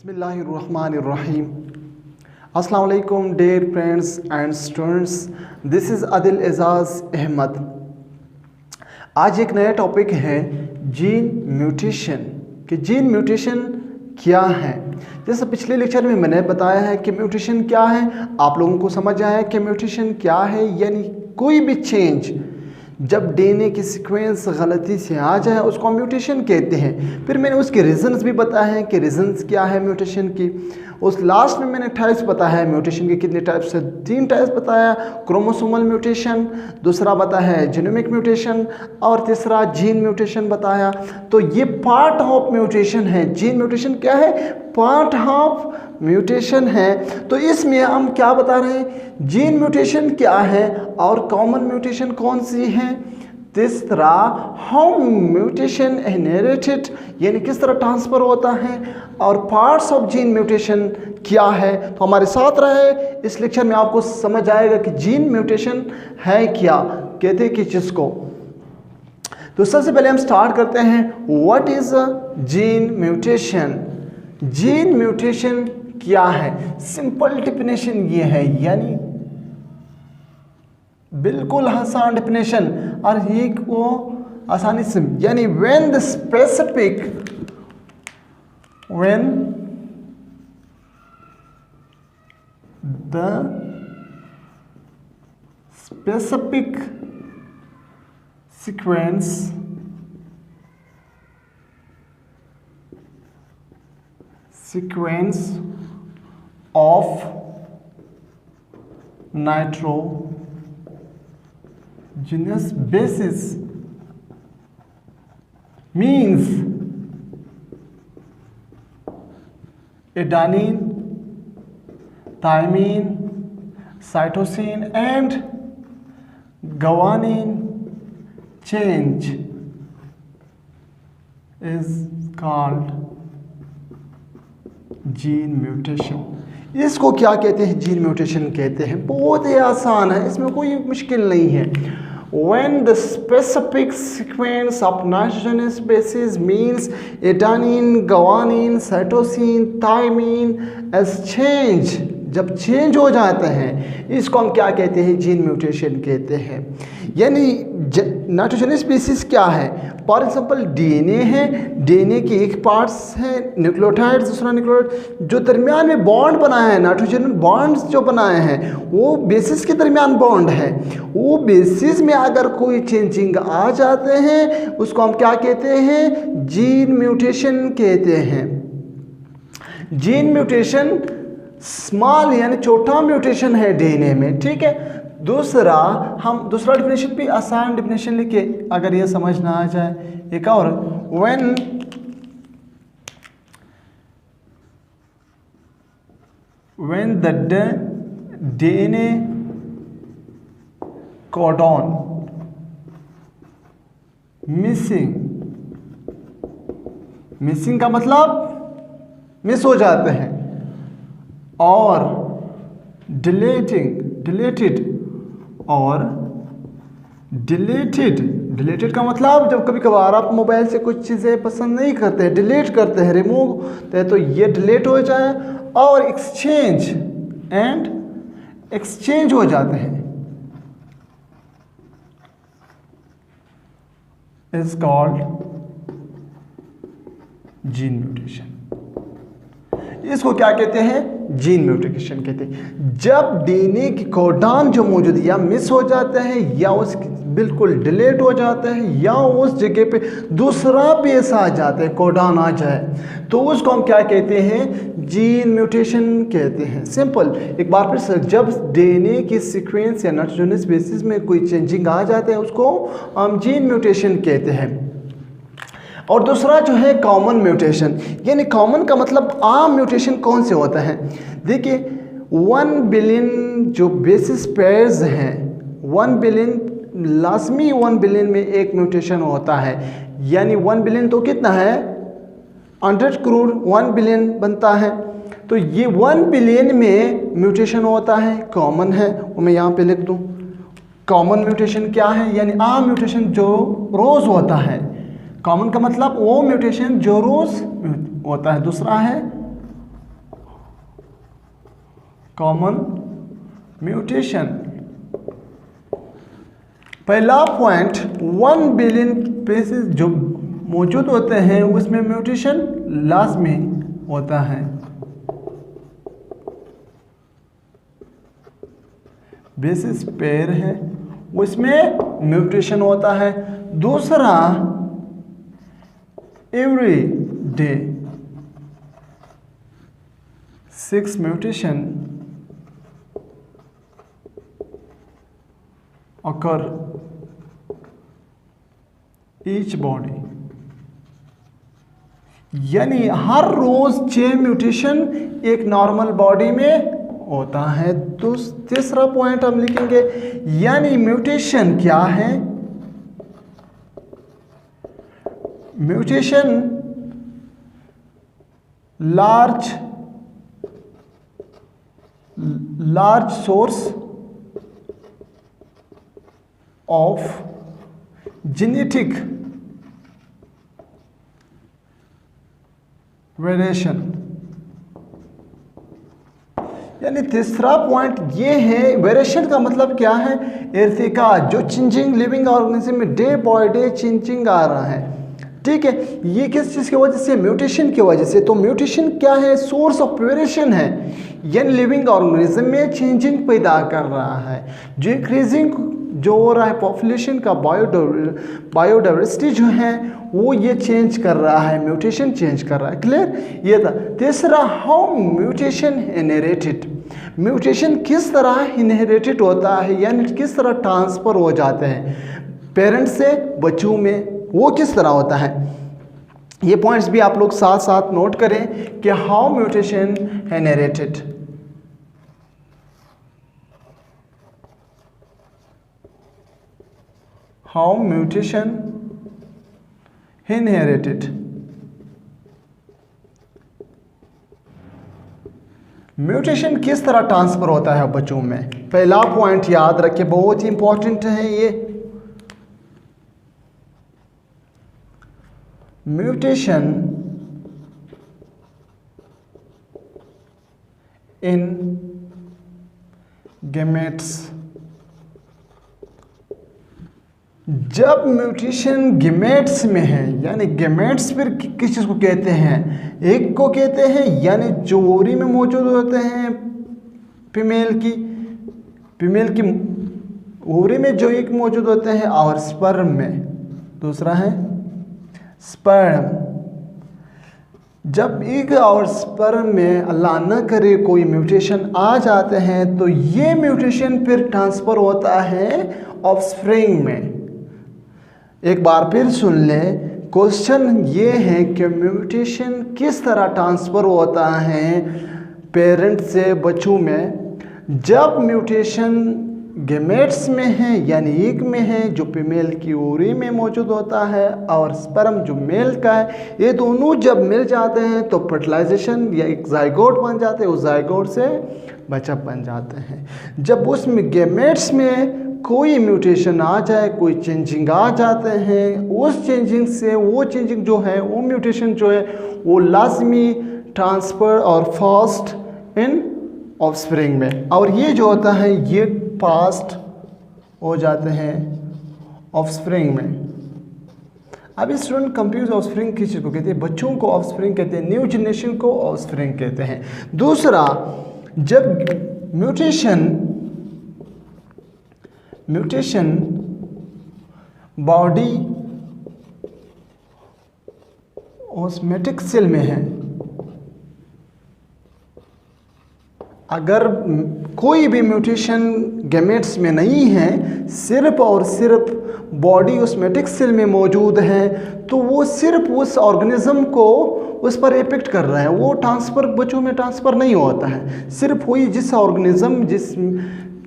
बिस्मिल्लाहिर्रहमानिर्रहीम। अस्सलाम वालेकुम dear friends and students, this is Adil Ejaz Ahmad. आज एक नया टॉपिक है जीन म्यूटेशन कि जीन म्यूटेशन क्या है। जैसे पिछले लेक्चर में मैंने बताया है कि म्यूटेशन क्या है, आप लोगों को समझ आया कि म्यूटेशन क्या है, यानी कोई भी चेंज जब डीएनए की सीक्वेंस गलती से आ जाए उसको हम म्यूटेशन कहते हैं। फिर मैंने उसके रीजंस भी बताए हैं कि रीजंस क्या है म्यूटेशन की। उस लास्ट में मैंने टाइप्स बताया है म्यूटेशन के, कितने टाइप्स है, 3 टाइप्स बताया। क्रोमोसोमल म्यूटेशन, दूसरा बताया है जीनोमिक म्यूटेशन और तीसरा जीन म्यूटेशन बताया। तो ये पार्ट ऑफ म्यूटेशन है। जीन म्यूटेशन क्या है? पार्ट ऑफ म्यूटेशन है। तो इसमें हम क्या बता रहे हैं, जीन म्यूटेशन क्या है और कॉमन म्यूटेशन कौन सी है। तीसरा, हाउ म्यूटेशन इनहेरिटेड, यानी किस तरह ट्रांसफर होता है, और पार्ट्स ऑफ जीन म्यूटेशन क्या है। तो हमारे साथ रहे, इस लेक्चर में आपको समझ आएगा कि जीन म्यूटेशन है क्या, कहते हैं किस चीज़ को। तो सबसे पहले हम स्टार्ट करते हैं, what is gene mutation. Gene mutation क्या है? सिंपल डेफिनेशन ये है, यानी बिल्कुल आसान डेफिनेशन, और ये को आसानी से, यानी when the specific sequence of nitrogenous bases means adenine, thymine, cytosine and guanine change is called gene mutation. इसको क्या कहते हैं? जीन म्यूटेशन कहते हैं। बहुत ही आसान है, इसमें कोई मुश्किल नहीं है। When the specific sequence of nitrogenous bases means adenine, guanine, cytosine, thymine as change, जब चेंज हो जाते हैं इसको हम क्या कहते हैं? जीन म्यूटेशन कहते हैं। यानी नाइट्रोजनस बेसिस क्या है? फॉर एग्जाम्पल डीएनए है, डीएनए के एक पार्ट्स है न्यूक्लियोटाइड, दूसरा न्यूक्लियोटाइड, जो दरमियान में बॉन्ड बनाए हैं, नाइट्रोजन बॉन्ड्स जो बनाए हैं वो बेसिस के दरमियान बॉन्ड है। वो बेसिस में अगर कोई चेंजिंग आ जाते हैं उसको हम क्या कहते हैं? जीन म्यूटेशन कहते हैं। जीन म्यूटेशन स्मॉल यानी छोटा म्यूटेशन है डीएनए में, ठीक है। दूसरा, हम दूसरा डेफिनेशन भी आसान डेफिनेशन लिखे, अगर ये समझ ना आ जाए एक और, when the DNA codon missing का मतलब मिस हो जाते हैं, और डिलीटेड का मतलब जब कभी कभार आप मोबाइल से कुछ चीज़ें पसंद नहीं करते हैं, डिलीट करते हैं, रिमूव करते हैं, तो ये डिलीट हो जाए, और एक्सचेंज हो जाते हैं, इज कॉल्ड जीन म्यूटेशन। इसको क्या कहते हैं? जीन म्यूटेशन कहते हैं। जब डीएनए की कोडॉन जो मौजूद या मिस हो जाता है, या उस बिल्कुल डिलीट हो जाता है, या उस जगह पे दूसरा बेस आ जाता है, कोडॉन आ जाए, तो उसको हम क्या कहते हैं? जीन म्यूटेशन कहते हैं। सिंपल, एक बार फिर, जब डीएनए की सीक्वेंस या नाइट्रोजनस बेसिस में कोई चेंजिंग आ जाता है उसको हम जीन म्यूटेशन कहते हैं। और दूसरा जो है कॉमन म्यूटेशन, यानी कॉमन का मतलब आम म्यूटेशन कौन से होता है? देखिए 1 बिलियन जो बेसिस पेयर्स हैं, 1 बिलियन लाजमी 1 बिलियन में एक म्यूटेशन होता है, यानी 1 बिलियन तो कितना है? 100 करोड़ 1 बिलियन बनता है। तो ये 1 बिलियन में म्यूटेशन होता है, कॉमन है, वो मैं यहाँ पे लिख दूँ। कॉमन म्यूटेशन क्या है? यानी आम म्यूटेशन जो रोज़ होता है। कॉमन का मतलब वो म्यूटेशन जो रोज़ होता है। दूसरा है कॉमन म्यूटेशन। पहला पॉइंट 1 बिलियन स्पीशीज जो मौजूद होते हैं उसमें म्यूटेशन लाजमी होता है। बेसिस पेयर है उसमें म्यूटेशन होता है। दूसरा every day 6 mutation occur each body, यानी हर रोज 6 म्यूटेशन एक नॉर्मल बॉडी में होता है। तो तीसरा पॉइंट हम लिखेंगे, यानी म्यूटेशन क्या है? Mutation large source of genetic variation. यानी तीसरा पॉइंट ये है, वेरिएशन का मतलब क्या है? इर्तिका, जो चेंजिंग लिविंग ऑर्गेनिज्म में डे बाय डे चेंजिंग आ रहा है, ठीक है। ये किस चीज़ की वजह से? म्यूटेशन की वजह से। तो म्यूटेशन क्या है? सोर्स ऑफ वेरिएशन है, यानी लिविंग ऑर्गेनिज्म में चेंजिंग पैदा कर रहा है। जो इंक्रीजिंग जो हो रहा है पॉपुलेशन का बायोडाइवर्सिटी जो है वो ये चेंज कर रहा है, म्यूटेशन चेंज कर रहा है। क्लियर? ये था। तीसरा, हाउ म्यूटेशन इनहेरिटेड। म्यूटेशन किस तरह इनहेरिटेड होता है, यानी किस तरह ट्रांसफर हो जाते हैं पेरेंट्स से बच्चों में, वो किस तरह होता है। ये पॉइंट्स भी आप लोग साथ साथ नोट करें कि how mutation inherited. How mutation inherited. Mutation किस तरह ट्रांसफर होता है बच्चों में? पहला पॉइंट याद रखिए, बहुत ही इंपॉर्टेंट है ये। Mutation in gametes. जब म्यूटेशन गैमेट्स में है, यानी गैमेट्स फिर किस चीज़ को कहते हैं? एक को कहते हैं, यानी जो ओवरी में मौजूद होते हैं फीमेल की ओवरी में जो एक मौजूद होते हैं, और स्पर्म में दूसरा है स्पर्म। जब एग और स्पर्म में अल्लाह न करे कोई म्यूटेशन आ जाते हैं तो ये म्यूटेशन फिर ट्रांसफ़र होता है ऑफस्प्रिंग में। एक बार फिर सुन लें, क्वेश्चन ये है कि म्यूटेशन किस तरह ट्रांसफ़र होता है पेरेंट से बच्चों में। जब म्यूटेशन गैमेट्स में है, यानी एग में है जो फीमेल की ओवरी में मौजूद होता है, और स्पर्म जो मेल का है, ये दोनों जब मिल जाते हैं तो फर्टिलाइजेशन या एक जाइगोट बन जाते हैं, उस जाइगोट से बच्चा बन जाते हैं। जब उसमें गैमेट्स में कोई म्यूटेशन आ जाए, कोई चेंजिंग आ जाते हैं, उस चेंजिंग से वो चेंजिंग जो है, वो म्यूटेशन जो है वो लाजमी ट्रांसफ़र और फास्ट इन ऑफस्प्रिंग में, और ये जो होता है ये फास्ट हो जाते हैं ऑफस्प्रिंग में। अब स्टूडेंट कंफ्यूज, ऑफस्प्रिंग किस चीज़ को कहते हैं? बच्चों को ऑफस्प्रिंग कहते हैं, न्यू जनरेशन को ऑफस्प्रिंग कहते हैं। दूसरा, जब म्यूटेशन बॉडी ऑस्मेटिक सेल में है, अगर कोई भी म्यूटेशन गैमेट्स में नहीं है, सिर्फ और सिर्फ बॉडी ऑस्मेटिक सेल में मौजूद है, तो वो सिर्फ उस ऑर्गेनिज्म को उस पर इफेक्ट कर रहा है, वो ट्रांसफ़र बच्चों में ट्रांसफ़र नहीं होता है। सिर्फ वही जिस ऑर्गेनिज्म जिस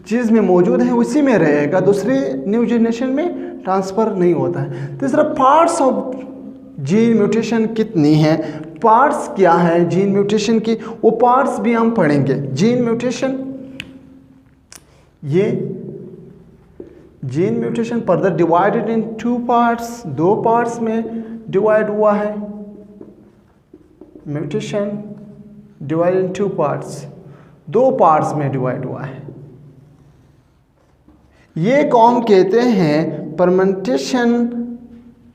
चीज़ में मौजूद है उसी में रहेगा, दूसरे न्यू जनरेशन में ट्रांसफ़र नहीं होता है। तीसरा, पार्ट्स ऑफ जीन म्यूटेशन कितनी हैं? पार्ट्स क्या है जीन म्यूटेशन की, वो पार्ट्स भी हम पढ़ेंगे। Gene mutation further divided in 2 parts, 2 parts में डिवाइड हुआ है। Mutation divided in 2 parts, 2 parts में डिवाइड हुआ है। ये को हम कहते हैं परमेंटेशन,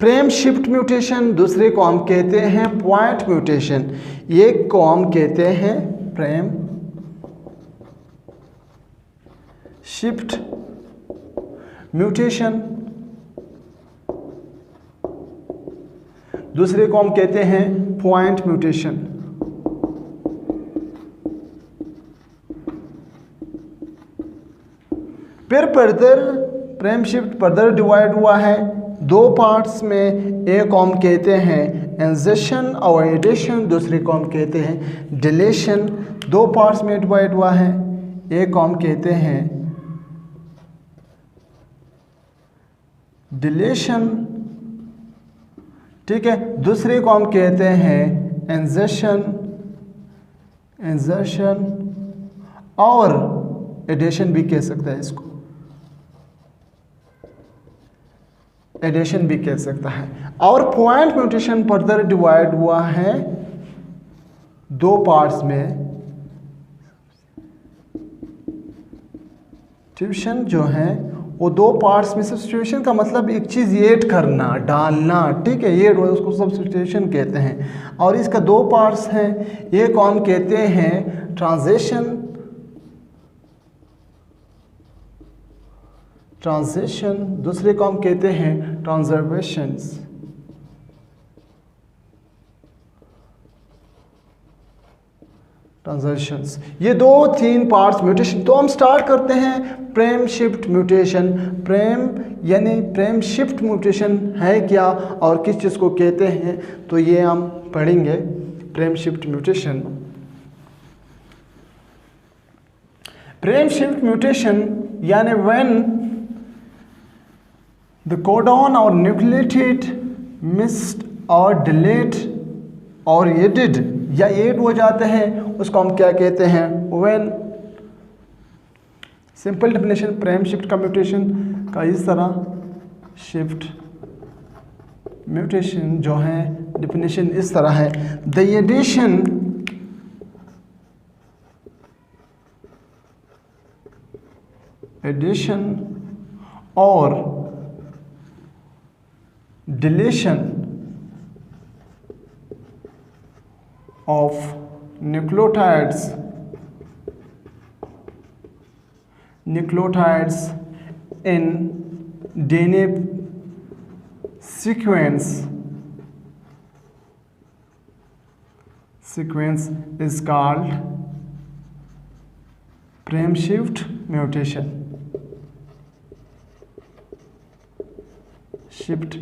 फ्रेम शिफ्ट म्यूटेशन, दूसरे को हम कहते हैं पॉइंट म्यूटेशन। एक को हम कहते हैं फ्रेम शिफ्ट म्यूटेशन, दूसरे को हम कहते हैं पॉइंट म्यूटेशन। फिर further frame shift further divide हुआ है 2 पार्ट्स में। एक को हम कहते हैं इंसर्शन और एडिशन, दूसरे को हम कहते हैं डिलीशन। 2 पार्ट्स में डिवाइड हुआ है। एक को हम कहते हैं डिलीशन, ठीक है, दूसरे को हम कहते हैं इंसर्शन और एडिशन भी कह सकता है, इसको एडिशन भी कह सकता है। और पॉइंट म्यूटेशन फर्दर डिवाइड हुआ है 2 पार्ट्स में। सब्स्टिट्यूशन जो है वो 2 पार्ट्स में, सब्स्टिट्यूशन का मतलब एक चीज़ ऐड करना, डालना, ठीक है, ऐड हो उसको सब्स्टिट्यूशन कहते हैं। और इसका 2 पार्ट्स हैं। एक को हम कहते हैं ट्रांजिशन, दूसरे को हम कहते हैं ट्रांसफॉर्मेशंस। ये 2-3 पार्ट्स म्यूटेशन। तो हम स्टार्ट करते हैं फ्रेम शिफ्ट म्यूटेशन। फ्रेम यानी फ्रेम शिफ्ट म्यूटेशन है क्या और किस चीज़ को कहते हैं, तो ये हम पढ़ेंगे। Frame shift mutation, frame shift mutation यानी व्हेन द कोडॉन और न्यूक्लियोटाइड मिस्ड और डिलीट और एडिड या ऐड हो जाते हैं, उसको हम क्या कहते हैं, when. Simple definition frame shift का म्यूटेशन का इस तरह, शिफ्ट म्यूटेशन जो है डेफिनेशन इस तरह है, द एडिशन और deletion of nucleotides in DNA sequence is called frame shift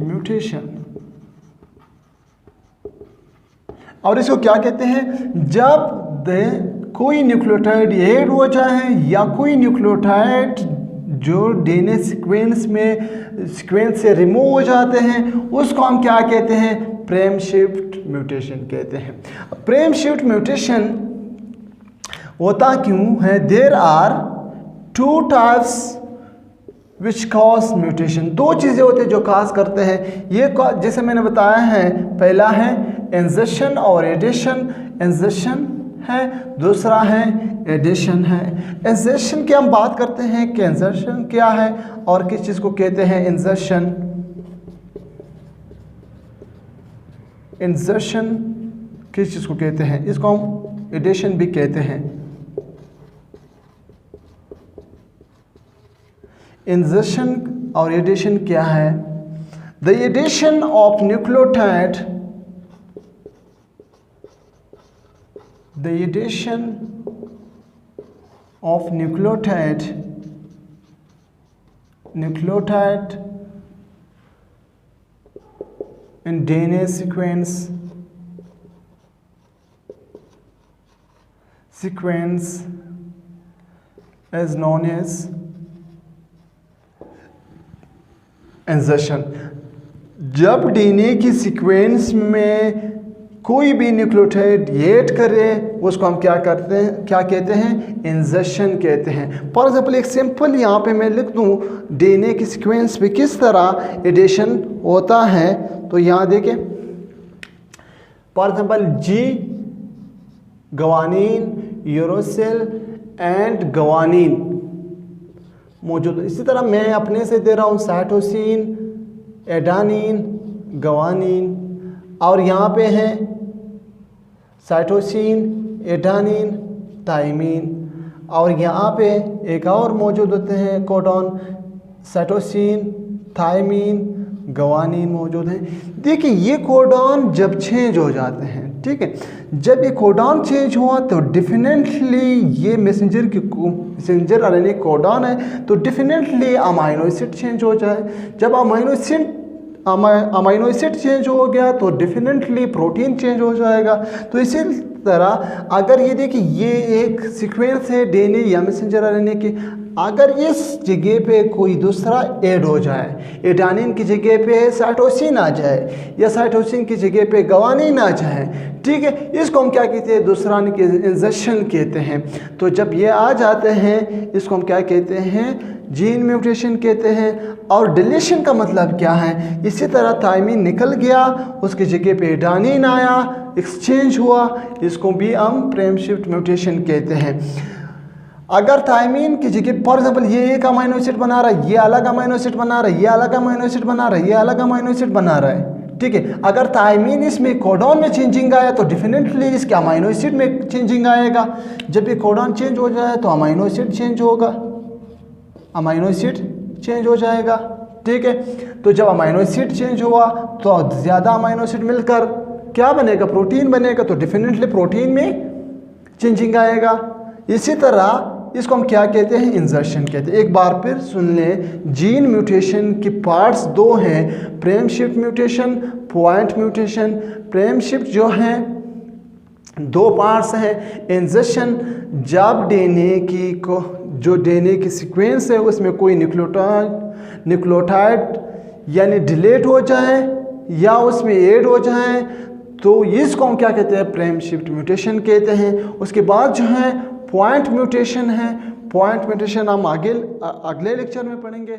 mutation. और इसको क्या कहते हैं, जब कोई न्यूक्लियोटाइड ऐड हो जाए या कोई न्यूक्लियोटाइड जो डीएनए सीक्वेंस से रिमूव हो जाते हैं, उसको हम क्या कहते हैं, फ्रेम शिफ्ट म्यूटेशन कहते हैं। फ्रेम शिफ्ट म्यूटेशन होता क्यों है, there are 2 types which cause mutation. 2 चीज़ें होती हैं जो काज करते हैं। ये जैसे मैंने बताया है, पहला है इंसर्शन और एडिशन, इंसर्शन है, दूसरा है एडिशन है। इंसर्शन की हम बात करते हैं कि इंसर्शन क्या है और किस चीज़ को कहते हैं। इंसर्शन किस चीज़ को कहते हैं, इसको हम एडिशन भी कहते हैं। इंसर्शन और एडिशन क्या है, the addition of nucleotide, the addition of nucleotide in DNA sequence is known as insertion। जब डीएनए की सीक्वेंस में कोई भी न्यूक्लियोटाइड ऐड करे, उसको हम क्या कहते हैं, इंसर्शन कहते हैं। फॉर एग्जांपल एक सिंपल यहाँ पे मैं लिख दूँ डीएनए की सीक्वेंस पे किस तरह एडिशन होता है, तो यहाँ देखें, for example G guanine, uracil, and guanine मौजूद। इसी तरह मैं अपने से दे रहा हूँ साइटोसिन, एडानिन, ग्वानिन, और यहाँ पे हैं साइटोसिन, एडानिन, थायमिन, और यहाँ पे एक और मौजूद होते हैं कोडॉन, साइटोसिन, थायमिन, ग्वानिन मौजूद हैं। देखिए ये कोडॉन जब चेंज हो जाते हैं, ठीक है, जब ये कोडॉन चेंज हुआ तो डेफिनेटली ये मैसेंजर आरएनए कोडॉन है, तो डेफिनेटली अमाइनो एसिड चेंज हो जाए। जब अमाइनो एसिड चेंज हो गया तो डेफिनेटली प्रोटीन चेंज हो जाएगा। तो इसी तरह अगर ये देखिए ये एक सीक्वेंस है डीएनए या मैसेंजर आरएनए की, अगर इस जगह पे कोई दूसरा ऐड हो जाए, एडानिन की जगह पे साइटोसिन आ जाए या साइटोसिन की जगह पे ग्वानिन आ जाए, ठीक है, इसको हम क्या कहते हैं, दूसरा इंजर्शन कहते हैं। तो जब ये आ जाते हैं इसको हम क्या कहते हैं, जीन म्यूटेशन कहते हैं। और डिलीशन का मतलब क्या है, इसी तरह थायमिन निकल गया, उसकी जगह पे एडानिन आया, एक्सचेंज हुआ, इसको भी हम फ्रेम शिफ्ट म्यूटेशन कहते हैं। अगर थायमिन की जगह फॉर एग्जांपल ये एक अमाइनो एसिड बना रहा है, ये अलग अमाइनो एसिड बना रहा है, ये अलग अमाइनो एसिड बना रहा है, ये अलग अमाइनो एसिड बना रहा है, ठीक है, अगर थायमिन इसमें कोडॉन में चेंजिंग आया तो डेफिनेटली इसके अमाइनो एसिड में चेंजिंग आएगा। जब ये कोडॉन चेंज हो जाए तो अमाइनो एसिड चेंज होगा, अमाइनो एसिड चेंज हो जाएगा, ठीक है। तो जब अमाइनो एसिड चेंज हुआ तो ज़्यादा अमाइनो एसिड मिलकर क्या बनेगा, प्रोटीन बनेगा, तो डेफिनेटली प्रोटीन में चेंजिंग आएगा। इसी तरह इसको हम क्या कहते हैं, इंजर्शन कहते हैं। एक बार फिर सुन लें, जीन म्यूटेशन के पार्ट्स दो हैं, frame shift mutation, point mutation. Frame shift जो है दो पार्ट्स हैं, इंजर्शन जब डीएनए की जो डीएनए की सीक्वेंस है उसमें कोई न्यूक्लियोटाइड यानी डिलीट हो जाए या उसमें ऐड हो जाए तो इसको हम क्या कहते हैं, फ्रेम शिफ्ट म्यूटेशन कहते हैं। उसके बाद जो है पॉइंट म्यूटेशन है, पॉइंट म्यूटेशन हम अगले लेक्चर में पढ़ेंगे।